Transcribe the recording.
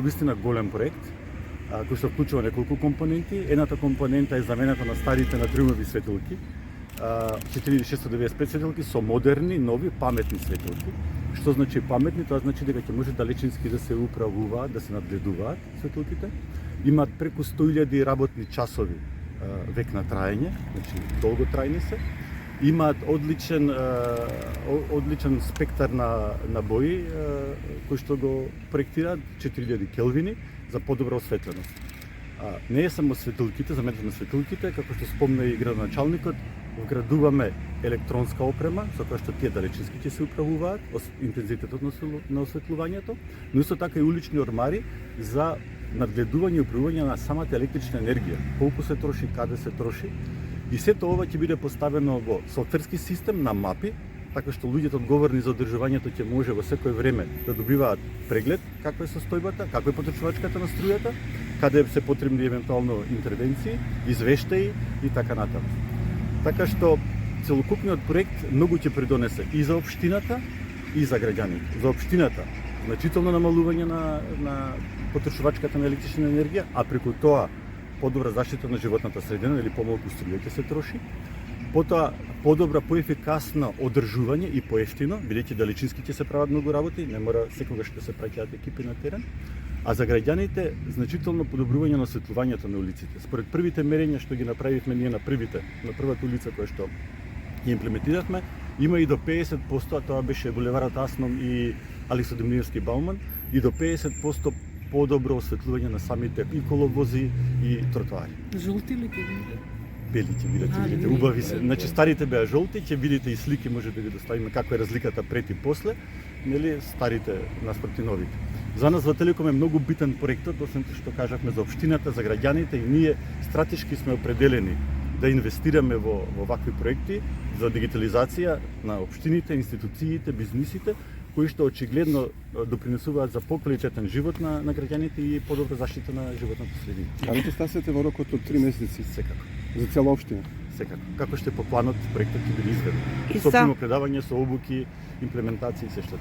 Вистина голем проект, кој што вклучува неколку компоненти. Едната компонента е замената на старите натриумови светилки, 4695 светилки со модерни, нови, паметни светилки. Што значи паметни? Тоа значи дека ќе може далечински да се управуваат, да се надгледуваат светилките. Имаат преку 100.000 работни часови век на траење, значи долго трајни се. Имаат одличен спектар на бои кои што го проектираат 4000 келвини за подобра осветленост. Не е само светилките, замената на светилките, како што спомна и градоначалникот, вградуваме електронска опрема со која што тие далечински ќе се управуваат, интензитетот на осветлувањето, но исто така и улични ормари за надгледување и управување на самата електрична енергија, колку се троши, каде се троши. И сето ова ќе биде поставено во софтверски систем на мапи, така што луѓето одговорни за одржувањето ќе може во секое време да добиваат преглед каква е состојбата, каква е потрошувачката на струјата, каде се потребни евентуално интервенции, извештаи и така натаму. Така што целокупниот проект многу ќе придонесе и за општината и за граѓаните. За општината значително намалување на потрошувачката на електрична енергија, а преку тоа подобра заштита на животната средина или помалку струја ќе се троши. Потоа подобра, поефикасно одржување и поевтино, бидејќи далечински ќе се прават многу работи, не мора секогаш да се праќаат екипи на терен. А за граѓаните значително подобрување на осветлувањето на улиците. Според првите мерења што ги направивме ние на првата улица која што ги имплементиравме, има и до 50%, а тоа беше булеварот Асном и Алексо Деминовски Бауман, и до 50% подобро осветлување на самите и коловози и тротоари. Жолти ли ќе биде? Бели ќе видите, убави се. Значи старите беа жолти, ќе видите и слики, може да ги доставиме каква е разликата пред и после, нели старите наспроти новите. За нас во Телеком е многу битен проектот, освен што кажавме за општината, за граѓаните, и ние стратешки сме определени да инвестираме во вакви проекти за дигитализација на општините, институциите, бизнисите, кои што очигледно допринесуваат за поквалитетен живот на граѓаните и подобра заштита на животната средина. Дали ќе стасете во рокот од 3 месеци? Секако. За цела општина? Секако. Како што е по планот, проектот ќе биде изведен. И Со предавање, со обуки, имплементации и се што